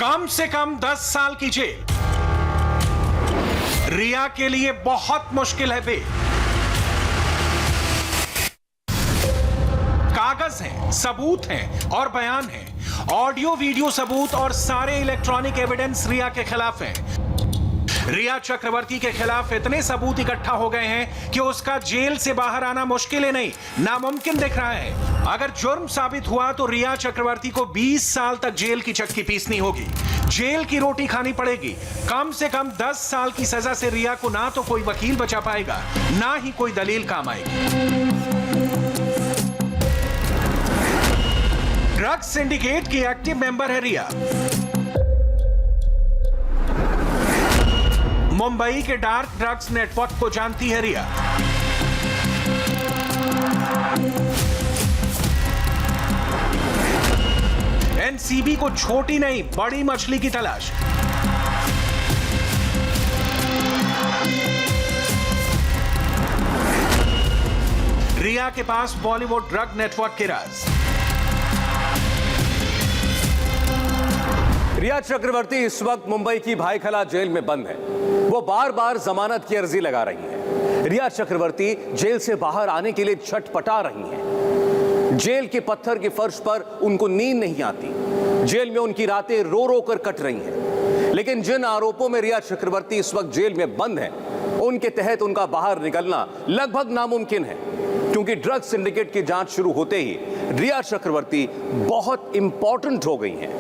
कम से कम 10 साल की जेल। रिया के लिए बहुत मुश्किल है बेल। कागज हैं, सबूत हैं और बयान हैं। ऑडियो वीडियो सबूत और सारे इलेक्ट्रॉनिक एविडेंस रिया के खिलाफ हैं। रिया चक्रवर्ती के खिलाफ इतने सबूत इकट्ठा हो गए हैं कि उसका जेल से बाहर आना मुश्किल ही नहीं, नामुमकिन दिख रहा है। अगर जुर्म साबित हुआ तो रिया चक्रवर्ती को 20 साल तक जेल की चक्की पीसनी होगी, जेल की रोटी खानी पड़ेगी। कम से कम 10 साल की सजा से रिया को ना तो कोई वकील बचा पाएगा, ना ही कोई दलील काम आएगी। ड्रग्स सिंडिकेट की एक्टिव मेंबर है रिया। मुंबई के डार्क ड्रग्स नेटवर्क को जानती है रिया। एनसीबी को छोटी नहीं बड़ी मछली की तलाश। रिया के पास बॉलीवुड ड्रग नेटवर्क के राज। रिया चक्रवर्ती इस वक्त मुंबई की भाईखला जेल में बंद है। वो बार बार जमानत की अर्जी लगा रही है। रिया चक्रवर्ती जेल से बाहर आने के लिए छटपटा रही हैं। जेल के पत्थर के फर्श पर उनको नींद नहीं आती। जेल में उनकी रातें रो रो कर कट रही हैं। लेकिन जिन आरोपों में रिया चक्रवर्ती इस वक्त जेल में बंद है, उनके तहत उनका बाहर निकलना लगभग नामुमकिन है, क्योंकि ड्रग सिंडिकेट की जांच शुरू होते ही रिया चक्रवर्ती बहुत इंपॉर्टेंट हो गई हैं।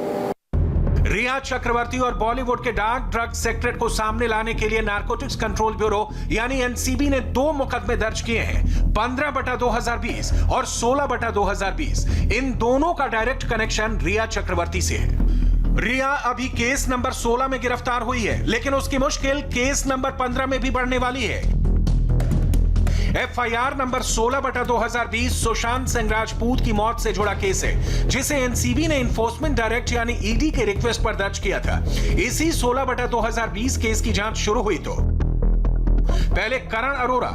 रिया चक्रवर्ती और बॉलीवुड के डार्क ड्रग सेक्रेट को सामने लाने के लिए नारकोटिक्स कंट्रोल ब्यूरो यानी एनसीबी ने 2 मुकदमे दर्ज किए हैं, 15/2020 और 16/2020। इन दोनों का डायरेक्ट कनेक्शन रिया चक्रवर्ती से है। रिया अभी केस नंबर 16 में गिरफ्तार हुई है, लेकिन उसकी मुश्किल केस नंबर 15 में भी बढ़ने वाली है। एफआईआर नंबर 16/2020 सुशांत सिंह राजपूत की मौत से जुड़ा केस है, जिसे एनसीबी ने इन्फोर्समेंट डायरेक्ट यानी ईडी के रिक्वेस्ट पर दर्ज किया था। इसी 16/2020 केस की जांच शुरू हुई तो पहले करण अरोरा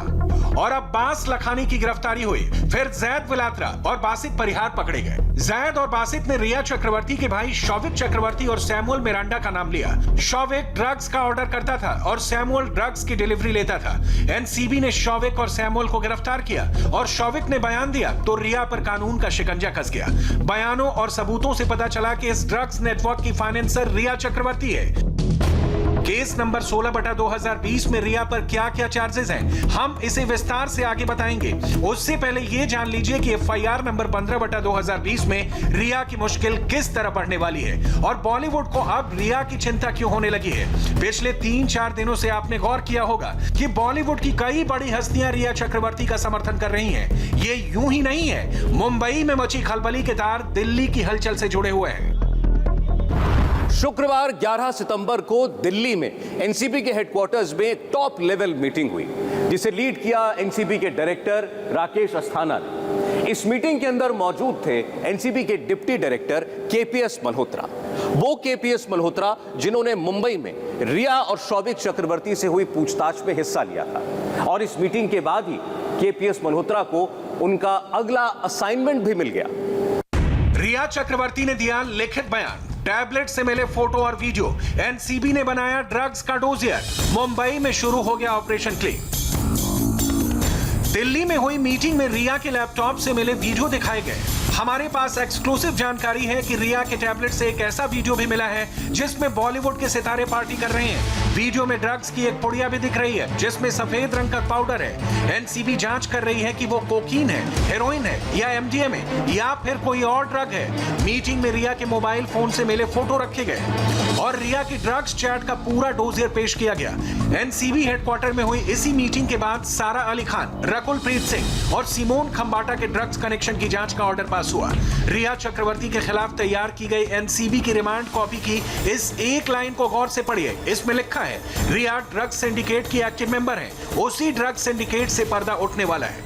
और अब्बास लखानी की गिरफ्तारी हुई, फिर जैद विलात्रा और बासित परिहार पकड़े गए। जैद और बासित ने रिया चक्रवर्ती के भाई शौविक चक्रवर्ती और सैमुअल मिरांडा का नाम लिया। शौविक ड्रग्स का ऑर्डर करता था और सैमुअल ड्रग्स की डिलीवरी लेता था। एनसीबी ने शौविक और सैमुअल को गिरफ्तार किया और शौविक ने बयान दिया तो रिया पर कानून का शिकंजा कस गया। बयानों और सबूतों से पता चला कि इस ड्रग्स नेटवर्क की फाइनेंसर रिया चक्रवर्ती है। केस नंबर 16/2020 में रिया पर क्या क्या चार्जेस हैं, हम इसे विस्तार से आगे बताएंगे। उससे पहले यह जान लीजिए कि एफआईआर नंबर 15/2020 में रिया की मुश्किल किस तरह बढ़ने वाली है और बॉलीवुड को अब रिया की चिंता क्यों होने लगी है। पिछले 3-4 दिनों से आपने गौर किया होगा कि बॉलीवुड की कई बड़ी हस्तियां रिया चक्रवर्ती का समर्थन कर रही हैं। ये यूं ही नहीं है, मुंबई में मची खलबली के तार दिल्ली की हलचल से जुड़े हुए हैं। शुक्रवार 11 सितंबर को दिल्ली में एनसीबी के हेडक्वार्टर्स में एक टॉप लेवल मीटिंग हुई, जिसे लीड किया एनसीबी के डायरेक्टर राकेश अस्थाना ने। इस मीटिंग के अंदर मौजूद थे एनसीबी के डिप्टी डायरेक्टर केपीएस मल्होत्रा। वो केपीएस मल्होत्रा जिन्होंने मुंबई में रिया और शौविक चक्रवर्ती से हुई पूछताछ में हिस्सा लिया था, और इस मीटिंग के बाद ही केपीएस मल्होत्रा को उनका अगला असाइनमेंट भी मिल गया। रिया चक्रवर्ती ने दिया लिखित बयान, टैबलेट से मिले फोटो और वीडियो। एनसीबी ने बनाया ड्रग्स का डोजियर। मुंबई में शुरू हो गया ऑपरेशन क्लीन। दिल्ली में हुई मीटिंग में रिया के लैपटॉप से मिले वीडियो दिखाए गए। हमारे पास एक्सक्लूसिव जानकारी है कि रिया के टैबलेट से एक ऐसा वीडियो भी मिला है जिसमें बॉलीवुड के सितारे पार्टी कर रहे हैं। वीडियो में ड्रग्स की एक पुड़िया भी दिख रही है जिसमें सफेद रंग का पाउडर है। एनसीबी जांच कर रही है कि वो कोकीन है, हेरोइन है या एमडीएमए या फिर कोई और ड्रग है। मीटिंग में रिया के मोबाइल फोन से मिले फोटो रखे गए और रिया की ड्रग्स चैट का पूरा डोजियर पेश किया गया। एनसीबी हेडक्वार्टर में हुई इसी मीटिंग के बाद सारा अली खान, रकुल प्रीत सिंह और सिमोन खंबाटा के ड्रग्स कनेक्शन की जांच का ऑर्डर पास हुआ। रिया चक्रवर्ती के खिलाफ तैयार की गई एनसीबी की रिमांड कॉपी की इस एक लाइन को गौर से पढ़िए। इसमें लिखा है, रिया ड्रग सिंडिकेट की एक्टिव मेंबर है। उसी ड्रग सिंडिकेट से पर्दा उठने वाला है।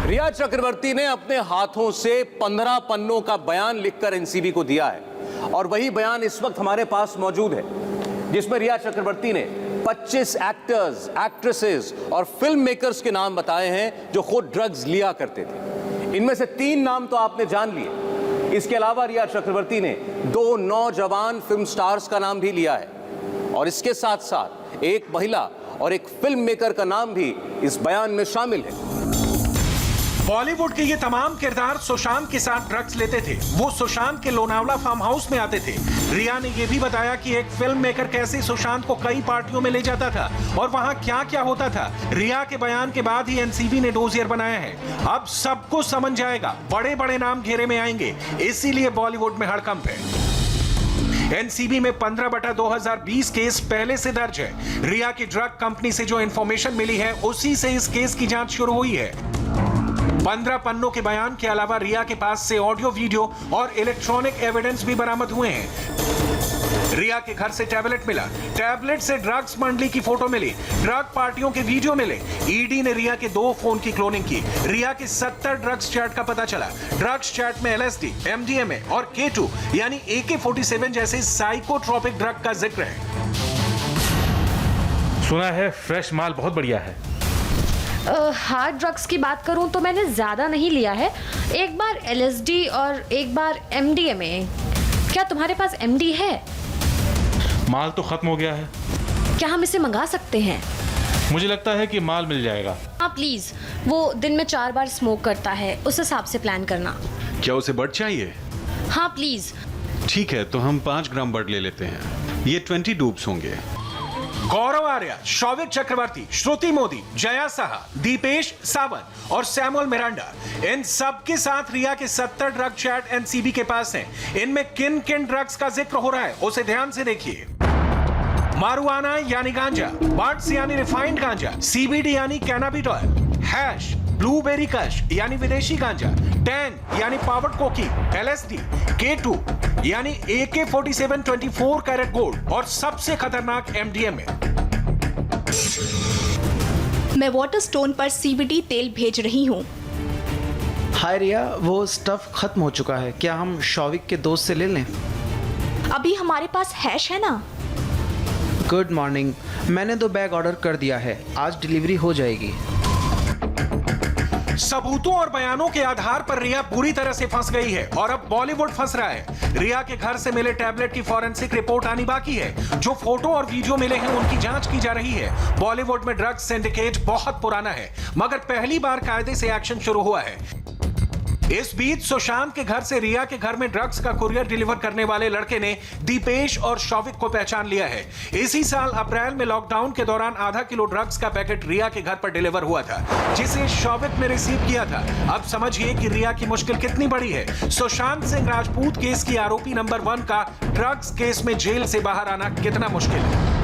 रिया चक्रवर्ती ने अपने हाथों से 15 पन्नों का बयान लिखकर एनसीबी को दिया है, और वही बयान इस वक्त हमारे पास मौजूद है, जिसमें रिया चक्रवर्ती ने 25 एक्टर्स, एक्ट्रेसेस और फिल्म मेकर्स के नाम बताए हैं जो खुद ड्रग्स लिया करते थे। इनमें से 3 नाम तो आपने जान लिए, इसके अलावा रिया चक्रवर्ती ने 2 नौजवान फिल्म स्टार्स का नाम भी लिया है और इसके साथ साथ एक महिला और एक फिल्म मेकर का नाम भी इस बयान में शामिल है। बॉलीवुड के ये तमाम किरदार सुशांत के साथ ड्रग्स लेते थे। वो सुशांत के लोनावला फार्म हाउस में आते थे। रिया ने यह भी बताया कि एक फिल्म मेकर कैसे सुशांत को कई पार्टियों में ले जाता था और वहां क्या क्या होता था। रिया के बयान के बाद ही एनसीबी ने डोजियर बनाया है। अब सबको समझ जाएगा, बड़े बड़े नाम घेरे में आएंगे, इसीलिए बॉलीवुड में हड़कंप है। एनसीबी में 15/2020 केस पहले से दर्ज है। रिया की ड्रग कंपनी से जो इंफॉर्मेशन मिली है उसी से इस केस की जांच शुरू हुई है। 15 पन्नों के बयान के अलावा रिया के पास से ऑडियो, वीडियो और इलेक्ट्रॉनिक एविडेंस भी बरामद हुए हैं। रिया के घर से टैबलेट मिला, टैबलेट से ड्रग्स मंडली की फोटो मिली, ड्रग पार्टियों के वीडियो मिले। ईडी ने रिया के 2 फोन की क्लोनिंग की। रिया के 70 ड्रग्स चैट का पता चला। ड्रग्स चैट में LSD, MDMA और K2 यानी AK-47 जैसे साइकोट्रोपिक ड्रग का जिक्र है। सुना है फ्रेश माल बहुत बढ़िया है। हार्ड ड्रग्स की बात करूं तो मैंने ज़्यादा नहीं लिया है। एक बार LSD और एक बार MDMA। क्या तुम्हारे पास MD है? माल तो खत्म हो गया है। क्या हम इसे मंगा सकते हैं? मुझे लगता है कि माल मिल जाएगा। हाँ प्लीज़, वो दिन में 4 बार स्मोक करता है, उस हिसाब से प्लान करना। क्या उसे बड चाहिए? हाँ प्लीज़। ठीक है, तो हम 5 ग्राम बड ले लेते हैं। ये 20 डूब्स होंगे। गौरव आर्या, शौविक चक्रवर्ती, श्रुति मोदी, जया साहा, दीपेश सावंत और सैमुअल मिरांडा, इन सब के साथ रिया के 70 ड्रग चैट एनसीबी के पास हैं। इनमें किन किन ड्रग्स का जिक्र हो रहा है उसे ध्यान से देखिए। मारुआना यानी गांजा, बड्स यानी रिफाइंड गांजा, CBD यानी कैनाबिडॉल, हैश, ब्लूबेरी कश यानी विदेशी गांजा, टैंग यानी पाउडर कोकी, LSD, K2 यानी AK-47 24 कैरेट गोल्ड और सबसे खतरनाक MDMA। मैं वाटर स्टोन पर CBD तेल भेज रही हूँ। हाय रिया, वो स्टफ खत्म हो चुका है, क्या हम शौविक के दोस्त से ले लें? अभी हमारे पास हैश है ना। गुड मॉर्निंग, मैंने 2 बैग ऑर्डर कर दिया है, आज डिलीवरी हो जाएगी। सबूतों और बयानों के आधार पर रिया बुरी तरह से फंस गई है और अब बॉलीवुड फंस रहा है। रिया के घर से मिले टैबलेट की फॉरेंसिक रिपोर्ट आनी बाकी है। जो फोटो और वीडियो मिले हैं उनकी जांच की जा रही है। बॉलीवुड में ड्रग्स सिंडिकेट बहुत पुराना है, मगर पहली बार कायदे से एक्शन शुरू हुआ है। इस बीच सुशांत के घर से रिया के घर में ड्रग्स का कुरियर डिलीवर करने वाले लड़के ने दीपेश और शौविक को पहचान लिया है। इसी साल अप्रैल में लॉकडाउन के दौरान आधा किलो ड्रग्स का पैकेट रिया के घर पर डिलीवर हुआ था, जिसे शौविक ने रिसीव किया था। अब समझिए कि रिया की मुश्किल कितनी बड़ी है। सुशांत सिंह राजपूत केस की आरोपी नंबर 1 का ड्रग्स केस में जेल से बाहर आना कितना मुश्किल है।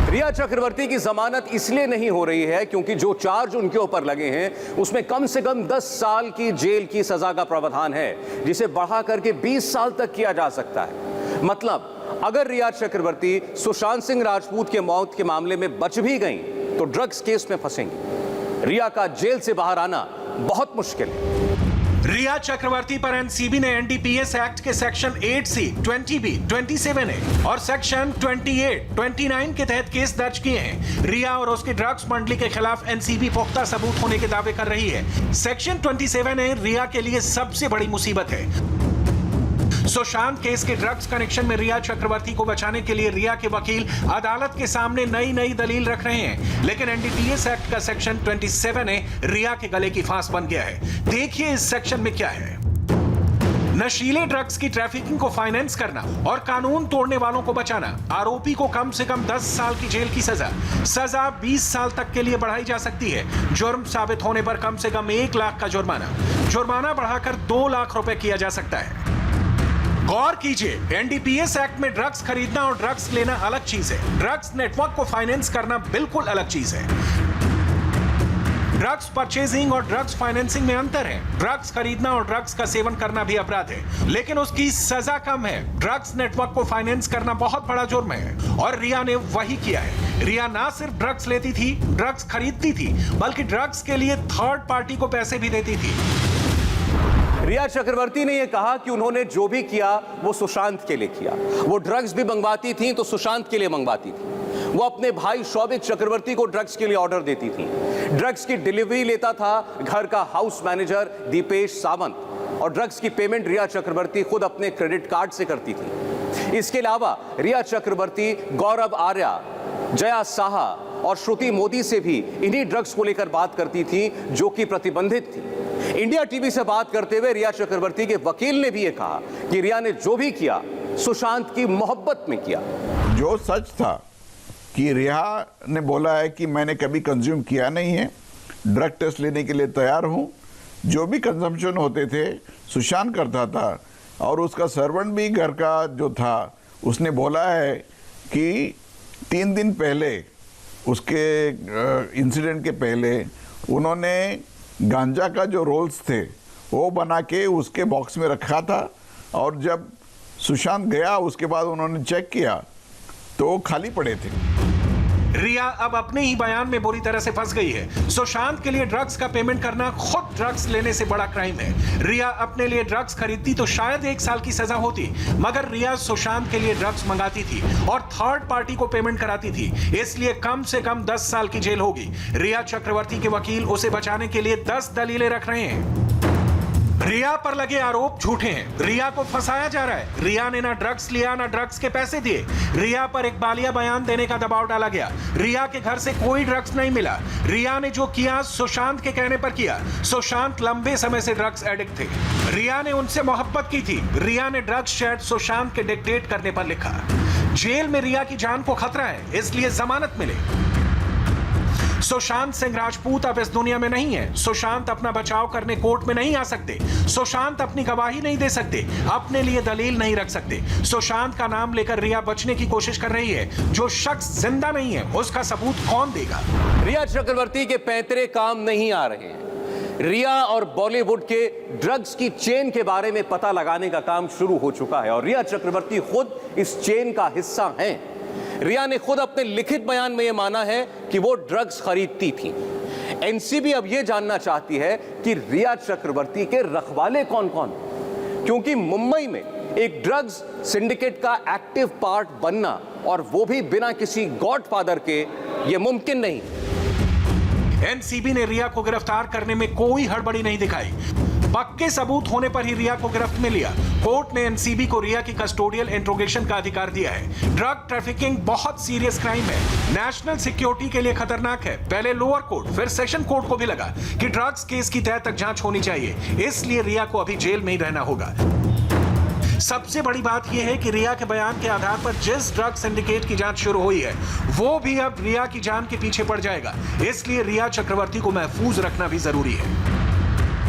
रिया चक्रवर्ती की जमानत इसलिए नहीं हो रही है क्योंकि जो चार्ज उनके ऊपर लगे हैं उसमें कम से कम 10 साल की जेल की सजा का प्रावधान है, जिसे बढ़ा करके 20 साल तक किया जा सकता है। मतलब अगर रिया चक्रवर्ती सुशांत सिंह राजपूत के मौत के मामले में बच भी गई तो ड्रग्स केस में फंसेंगी। रिया का जेल से बाहर आना बहुत मुश्किल है। रिया चक्रवर्ती पर एनसीबी ने एनडीपीएस एक्ट के सेक्शन 8C, 20B, 27A और सेक्शन 28, 29 के तहत केस दर्ज किए हैं। रिया और उसकी ड्रग्स मंडली के खिलाफ एनसीबी पुख्ता सबूत होने के दावे कर रही है। सेक्शन 27A रिया के लिए सबसे बड़ी मुसीबत है। सुशांत केस के ड्रग्स कनेक्शन में रिया चक्रवर्ती को बचाने के लिए रिया के वकील अदालत के सामने नई दलील रख रहे हैं, लेकिन एनडीपीएस एक्ट का सेक्शन 27A रिया के गले की फांस बन गया है। देखिए इस सेक्शन में क्या है। नशीले ड्रग्स की ट्रैफिकिंग को फाइनेंस करना और कानून तोड़ने वालों को बचाना। आरोपी को कम से कम 10 साल की जेल की सजा 20 साल तक के लिए बढ़ाई जा सकती है। जुर्म साबित होने पर कम से कम 1 लाख का जुर्माना बढ़ाकर 2 लाख रुपए किया जा सकता है। गौर कीजिए, एनडीपीएस एक्ट में ड्रग्स खरीदना और ड्रग्स लेना अलग चीज है। ड्रग्स नेटवर्क को फाइनेंस करना बिल्कुल अलग चीज है। ड्रग्स परचेजिंग और ड्रग्स फाइनेंसिंग में अंतर है। ड्रग्स खरीदना और ड्रग्स का सेवन करना भी अपराध है, लेकिन उसकी सजा कम है। ड्रग्स नेटवर्क को फाइनेंस करना बहुत बड़ा जुर्म है और रिया ने वही किया है। रिया ना सिर्फ ड्रग्स लेती थी, ड्रग्स खरीदती थी, बल्कि ड्रग्स के लिए थर्ड पार्टी को पैसे भी देती थी। रिया चक्रवर्ती ने यह कहा कि उन्होंने जो भी किया वो सुशांत के लिए किया। वो ड्रग्स भी मंगवाती थी तो सुशांत के लिए मंगवाती थी। वो अपने भाई शौविक चक्रवर्ती को ड्रग्स के लिए ऑर्डर देती थी। ड्रग्स की डिलीवरी लेता था घर का हाउस मैनेजर दीपेश सावंत। और ड्रग्स की पेमेंट रिया चक्रवर्ती खुद अपने क्रेडिट कार्ड से करती थी। इसके अलावा रिया चक्रवर्ती गौरव आर्या, जया साहा और श्रुति मोदी से भी इन्हीं ड्रग्स को लेकर बात करती थी जो कि प्रतिबंधित थी। इंडिया टीवी से बात करते हुए रिया चक्रवर्ती के वकील ने भी ये कहा कि रिया ने जो भी किया सुशांत की मोहब्बत में किया। जो सच था कि रिया ने बोला है कि मैंने कभी कंज्यूम किया नहीं है, ड्रग टेस्ट लेने के लिए तैयार हूं, जो भी कंजम्पशन होते थे सुशांत करता था और उसका सर्वेंट भी घर का जो था उसने बोला है कि 3 दिन पहले उसके इंसिडेंट के पहले उन्होंने गांजा का जो रोल्स थे वो बना के उसके बॉक्स में रखा था और जब सुशांत गया उसके बाद उन्होंने चेक किया तो वो खाली पड़े थे। रिया अब अपने ही बयान में बुरी तरह से फंस गई है। सुशांत के लिए ड्रग्स का पेमेंट करना खुद ड्रग्स लेने से बड़ा क्राइम है। रिया अपने लिए ड्रग्स खरीदती तो शायद 1 साल की सजा होती, मगर रिया सुशांत के लिए ड्रग्स मंगाती थी और थर्ड पार्टी को पेमेंट कराती थी, इसलिए कम से कम 10 साल की जेल होगी। रिया चक्रवर्ती के वकील उसे बचाने के लिए 10 दलीलें रख रहे हैं। रिया पर लगे आरोप झूठे हैं। रिया को फंसाया जा रहा है। रिया ने ना ड्रग्स लिया ना ड्रग्स के पैसे दिए। रिया पर एक बालिया बयान देने का दबाव डाला गया। रिया के घर से कोई ड्रग्स नहीं मिला। रिया ने जो किया सुशांत के कहने पर किया। सुशांत लंबे समय से ड्रग्स एडिक्ट थे। रिया ने उनसे मोहब्बत की थी। रिया ने ड्रग्स शायद सुशांत के डिक्टेट करने पर लिखा। जेल में रिया की जान को खतरा है, इसलिए जमानत मिले। सुशांत सिंह राजपूत अब इस दुनिया में नहीं है। सुशांत अपना बचाव करने कोर्ट में नहीं आ सकते। सुशांत अपनी गवाही नहीं दे सकते, अपने लिए दलील नहीं रख सकते। सुशांत का नाम लेकर रिया बचने की कोशिश कर रही है। जो शख्स जिंदा नहीं है उसका सबूत कौन देगा? रिया चक्रवर्ती के पैतरे काम नहीं आ रहे हैं। रिया और बॉलीवुड के ड्रग्स की चेन के बारे में पता लगाने का काम शुरू हो चुका है और रिया चक्रवर्ती खुद इस चेन का हिस्सा हैं। रिया ने खुद अपने लिखित बयान में यह माना है कि वो ड्रग्स खरीदती थी। एनसीबी अब यह जानना चाहती है कि रिया चक्रवर्ती के रखवाले कौन कौन, क्योंकि मुंबई में एक ड्रग्स सिंडिकेट का एक्टिव पार्ट बनना और वो भी बिना किसी गॉडफादर के, यह मुमकिन नहीं। एनसीबी ने रिया को गिरफ्तार करने में कोई हड़बड़ी नहीं दिखाई। पक्के सबूत होने पर ही रिया को गिरफ्त में लिया। कोर्ट ने एनसीबी को रिया की कस्टोडियल इंट्रोगेशन का अधिकार दिया है। ड्रग ट्रैफिकिंग बहुत सीरियस क्राइम है, नेशनल सिक्योरिटी के लिए खतरनाक है। पहले लोअर कोर्ट फिर सेशन कोर्ट को भी लगा कि ड्रग्स केस की तह तक जांच होनी चाहिए, इसलिए रिया को अभी जेल में ही रहना होगा। सबसे बड़ी बात यह है कि रिया के बयान के आधार पर जिस ड्रग सिंडिकेट की जांच शुरू हुई है वो भी अब रिया की जान के पीछे पड़ जाएगा, इसलिए रिया चक्रवर्ती को महफूज रखना भी जरूरी है।